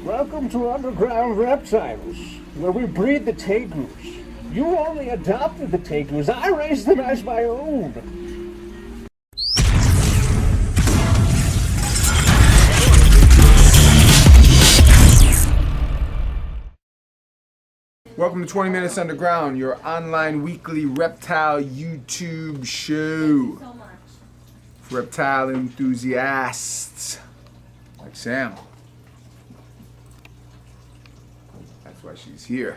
Welcome to Underground Reptiles, where we breed the tegus. You only adopted the tegus. I raised them as my own. Welcome to 20 Minutes Underground, your online weekly reptile YouTube show. So much. For reptile enthusiasts like Sam. That's why she's here.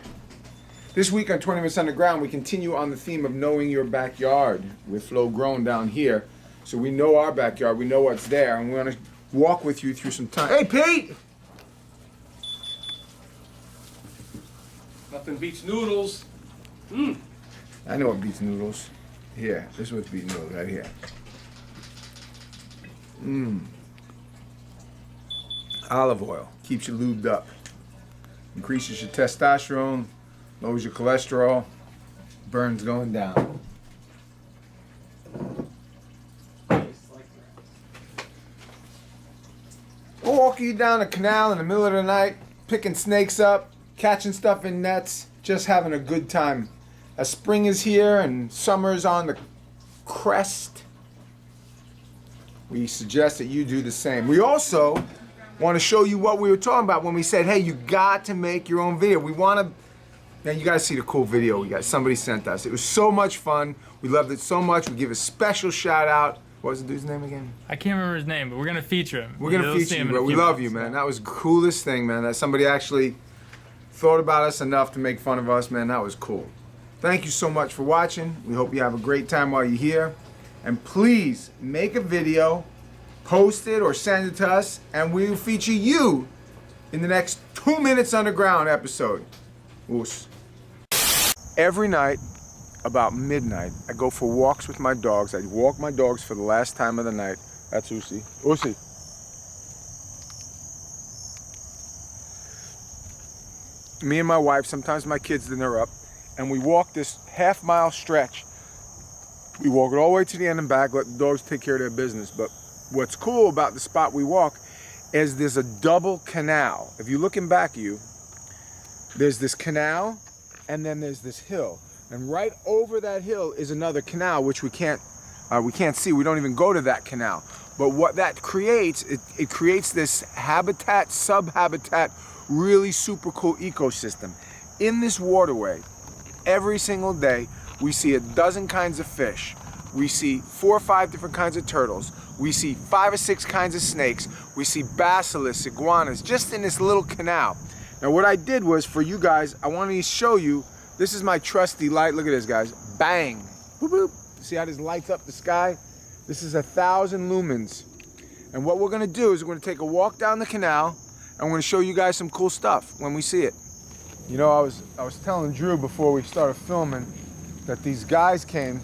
This week on 20 Minutes Underground, we continue on the theme of knowing your backyard. We're flow grown down here, so we know our backyard, we know what's there, and we want to walk with you through some time. Hey, Pete! Nothing beats noodles. I know what beats noodles. Here, this is what's beating noodles right here. Olive oil keeps you lubed up, increases your testosterone, lowers your cholesterol, burns going down. We'll walk you down a canal in the middle of the night, picking snakes up, catching stuff in nets, just having a good time. As spring is here and summer's on the crest, we suggest that you do the same. We also want to show you what we were talking about when we said, hey, you got to make your own video. We want to, man, you got to see the cool video somebody sent us. It was so much fun. We loved it so much. We give a special shout out. What was the dude's name again? I can't remember his name, but we're going to feature him. We're going to You'll see feature him you, in a but we few love minutes. you, man. That was the coolest thing, man. That somebody actually thought about us enough to make fun of us, man. That was cool. Thank you so much for watching. We hope you have a great time while you're here. And please make a video, post it or send it to us, and we will feature you in the next 2 Minutes Underground episode. Oos. Every night, about midnight, I go for walks with my dogs. I walk my dogs for the last time of the night. That's Usi. Usi. Me and my wife, sometimes my kids, then they're up, and we walk this half-mile stretch. We walk it all the way to the end and back, let the dogs take care of their business. But what's cool about the spot we walk is there's a double canal. If you're looking back at you, there's this canal, and then there's this hill. And right over that hill is another canal, which we can't see. We don't even go to that canal. But what that creates, it creates this habitat, sub-habitat, really super cool ecosystem. In this waterway, every single day, we see a dozen kinds of fish. We see 4 or 5 different kinds of turtles. We see 5 or 6 kinds of snakes. We see basilisks, iguanas, just in this little canal. Now what I did was, for you guys, I wanted to show you, this is my trusty light. Look at this, guys. Bang. Boop, boop. See how this lights up the sky? This is 1,000 lumens. And what we're gonna do is we're gonna take a walk down the canal, and we're gonna show you guys some cool stuff when we see it. You know, I was telling Drew before we started filming that these guys came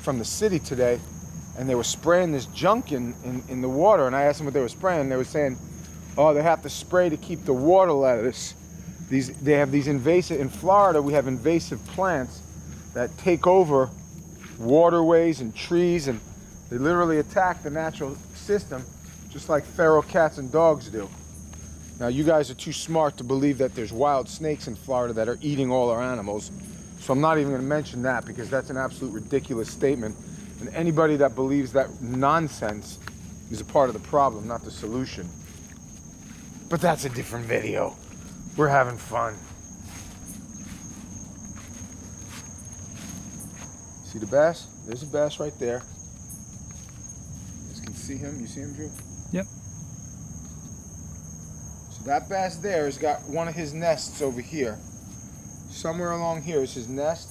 from the city today, and they were spraying this junk in the water. And I asked them what they were spraying, and they were saying, oh, they have to spray to keep the water lettuce. They have these invasive, in Florida we have invasive plants that take over waterways and trees, and they literally attack the natural system just like feral cats and dogs do. Now you guys are too smart to believe that there's wild snakes in Florida that are eating all our animals, so I'm not even going to mention that because that's an absolute ridiculous statement, and anybody that believes that nonsense is a part of the problem, not the solution. But that's a different video. We're having fun. See the bass? There's a bass right there. You can see him. You see him, Drew? Yep. So that bass there has got one of his nests over here. Somewhere along here is his nest,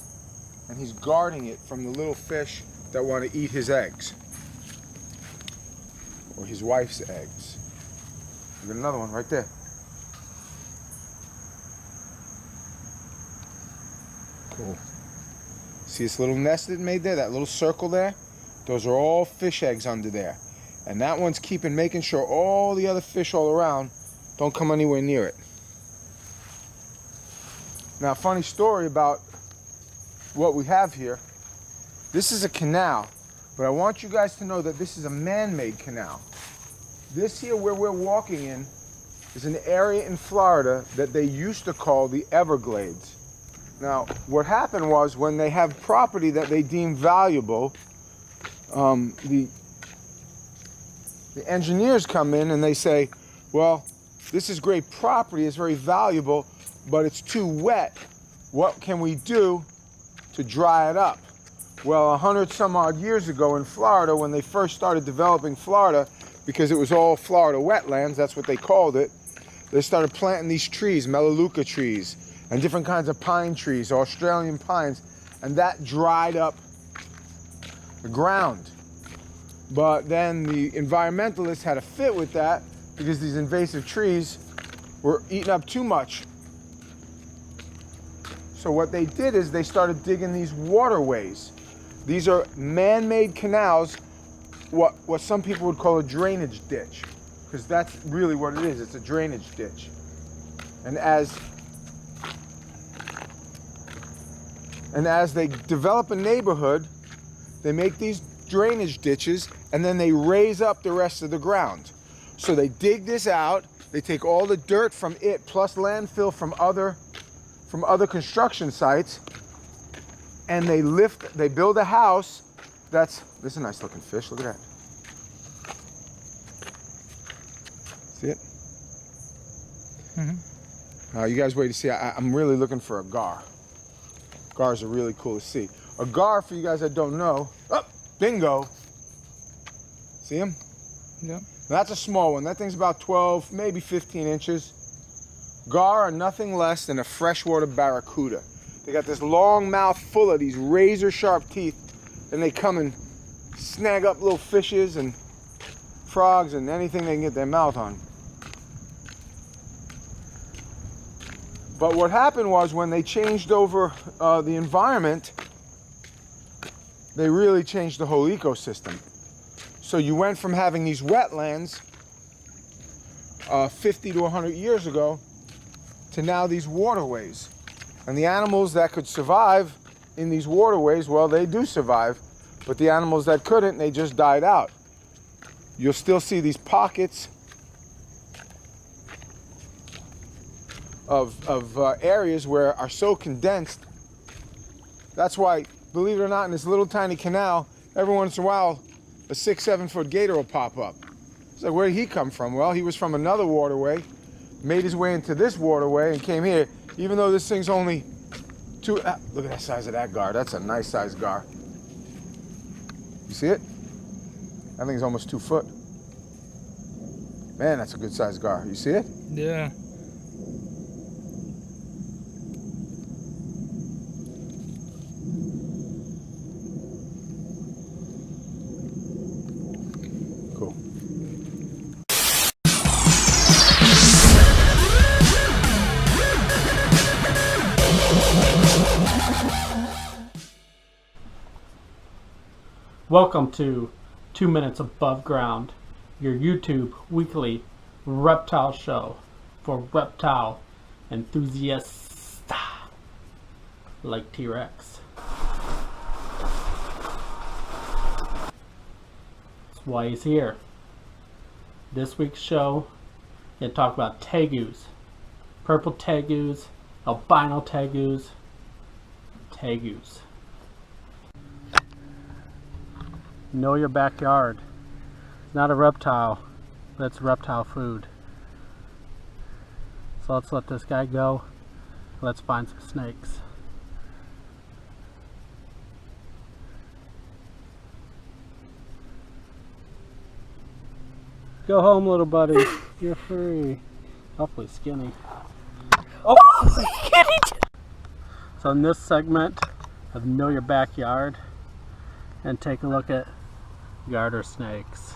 and he's guarding it from the little fish that want to eat his eggs. Or his wife's eggs. Look at another one right there. Cool. See this little nest it made there, that little circle there? Those are all fish eggs under there. And that one's making sure all the other fish all around don't come anywhere near it. Now, funny story about what we have here. This is a canal, but I want you guys to know that this is a man-made canal. This here where we're walking in is an area in Florida that they used to call the Everglades. Now, what happened was when they have property that they deem valuable, the engineers come in and they say, well, this is great property, it's very valuable, but it's too wet. What can we do to dry it up? Well, 100 some odd years ago in Florida, when they first started developing Florida, because it was all Florida wetlands, that's what they called it, they started planting these trees, melaleuca trees, and different kinds of pine trees, Australian pines, and that dried up the ground. But then the environmentalists had a fit with that because these invasive trees were eating up too much. So what they did is they started digging these waterways. These are man-made canals, what some people would call a drainage ditch, because that's really what it is. It's a drainage ditch. And as they develop a neighborhood, they make these drainage ditches and then they raise up the rest of the ground. So they dig this out, they take all the dirt from it plus landfill from other construction sites, and they build a house this is a nice looking fish, look at that. See it? Mm-hmm. You guys wait to see, I'm really looking for a gar. Gars are really cool to see. A gar, for you guys that don't know, bingo. See him? Yep. That's a small one. That thing's about 12, maybe 15 inches. Gar are nothing less than a freshwater barracuda. They got this long mouth full of these razor sharp teeth, and they come and snag up little fishes and frogs and anything they can get their mouth on. But what happened was when they changed over the environment, they really changed the whole ecosystem. So you went from having these wetlands 50 to 100 years ago to now these waterways. And the animals that could survive in these waterways, well, they do survive, but the animals that couldn't, they just died out. You'll still see these pockets of areas where are so condensed. That's why, believe it or not, in this little tiny canal, every once in a while, a 6-7 foot gator will pop up. It's like, where did he come from? Well, he was from another waterway, made his way into this waterway and came here, even though this thing's only look at that size of that gar. That's a nice sized gar. You see it? That thing's almost 2 foot. Man, that's a good sized gar. You see it? Yeah. Cool. Welcome to 2 Minutes Above Ground, your YouTube weekly reptile show for reptile enthusiasts like T-Rex. That's why he's here. This week's show, we're going to talk about tegus, purple tegus, albino tegus, tegus. Know your backyard. It's not a reptile, but it's reptile food. So let's let this guy go. Let's find some snakes. Go home, little buddy. You're free. Hopefully skinny. Oh, skinny! So in this segment of Know Your Backyard, and take a look at garter snakes.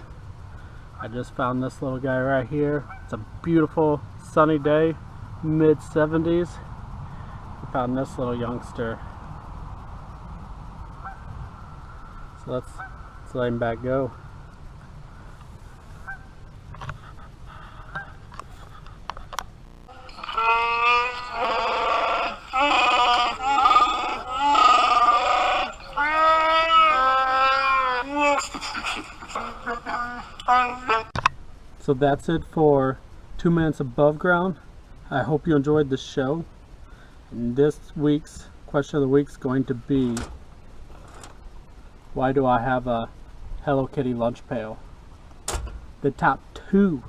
I just found this little guy right here. It's a beautiful sunny day, mid-70s. I found this little youngster. So let's let him back go. So that's it for 2 minutes above ground. I hope you enjoyed the show. And this week's question of the week is going to be, why do I have a Hello Kitty lunch pail? The top 2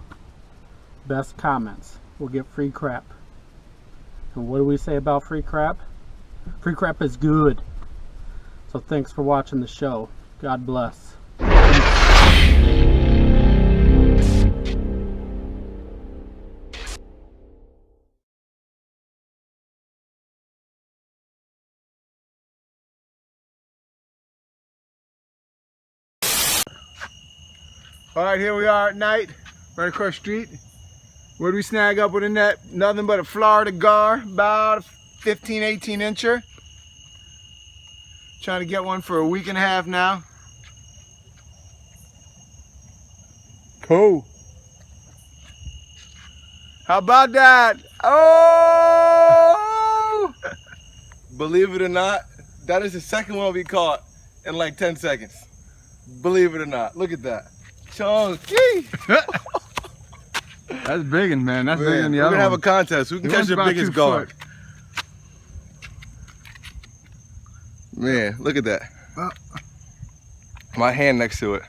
best comments will get free crap. And what do we say about free crap? Free crap is good. So thanks for watching the show. God bless. All right, here we are at night, right across the street. Where do we snag up with a net? Nothing but a Florida gar, about a 15, 18 incher. Trying to get one for a week and a half now. Cool. How about that? Oh! Believe it or not, that is the second one we caught in like 10 seconds. Believe it or not, look at that. Chunky! That's big, man. That's bigger than the We're other gonna have a one. contest. Who can The catch one's the about biggest 2 gar? foot. Man, look at that. My hand next to it.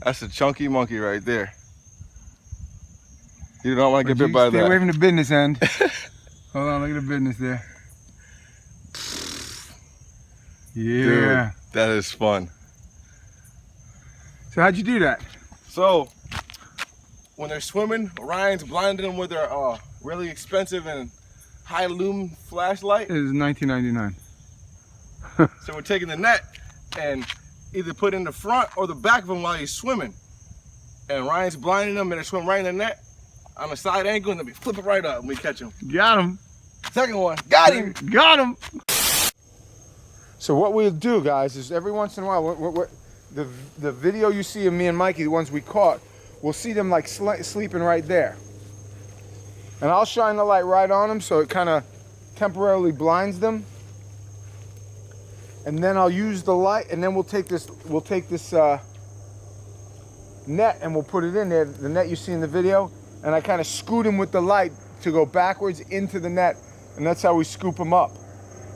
That's a chunky monkey right there. You don't want to get bit by Stay that. away from the business end. Hold on, look at the business there. Yeah. Dude, that is fun. So how'd you do that? So, when they're swimming, Ryan's blinding them with their really expensive and high lumen flashlight. It was $19.99. So we're taking the net and either put it in the front or the back of him while he's swimming. And Ryan's blinding them and they swim right in the net on a side angle and then we flip it right up and we catch him. Got him. Second one, got him. Got him. So what we'll do, guys, is every once in a while, the video you see of me and Mikey, the ones we caught, we'll see them like sleeping right there. And I'll shine the light right on them so it kind of temporarily blinds them. And then I'll use the light, and then we'll take this net and we'll put it in there, the net you see in the video, and I kind of scoot him with the light to go backwards into the net, and that's how we scoop them up.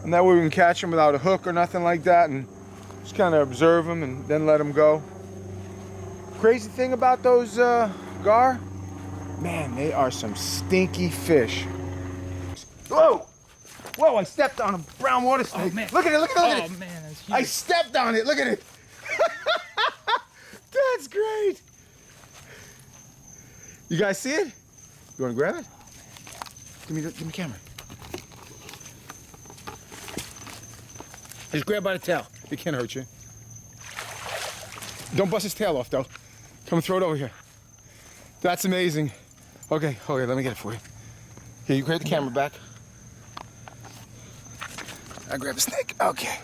And that way we can catch them without a hook or nothing like that, and just kind of observe them and then let them go. Crazy thing about those gar, man, they are some stinky fish. Whoa! Whoa, I stepped on a brown water snake. Oh, man. Look at it, look at it, look at Oh it. man, that's huge. I stepped on it, look at it. That's great. You guys see it? You wanna grab it? Give me the camera. Just grab by the tail. It can't hurt you. Don't bust his tail off though. Come and throw it over here. That's amazing. Okay, let me get it for you. Here, you grab the camera back. I grab the snake. Okay.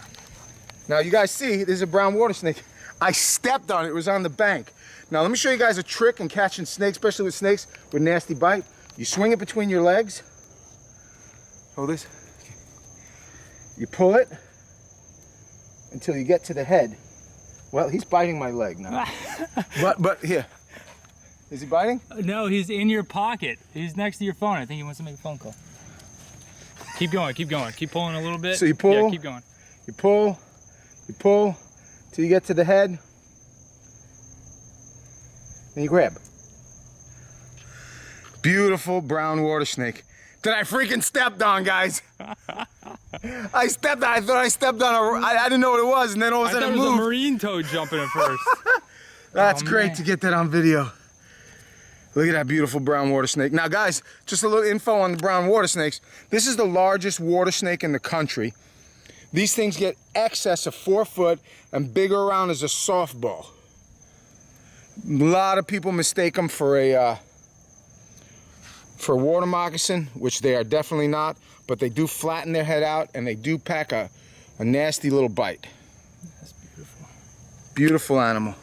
Now you guys see, there's a brown water snake. I stepped on it. It was on the bank. Now let me show you guys a trick in catching snakes, especially with snakes with nasty bite. You swing it between your legs. Hold this. You pull it until you get to the head. Well, he's biting my leg now. but here. Is he biting? No, he's in your pocket. He's next to your phone. I think he wants to make a phone call. Keep going, keep going. Keep pulling a little bit. So you pull? Yeah, keep going. You pull till you get to the head. Then you grab. Beautiful brown water snake that I freaking stepped on, guys. I stepped on, I thought I stepped on I didn't know what it was, and then all of a I sudden thought it it was a moved. marine toad jumping at first. That's Oh, great man. to get that on video. Look at that beautiful brown water snake. Now guys, just a little info on the brown water snakes. This is the largest water snake in the country. These things get excess of 4 foot and bigger around as a softball. A lot of people mistake them for a water moccasin, which they are definitely not, but they do flatten their head out and they do pack a nasty little bite. That's beautiful. Beautiful animal.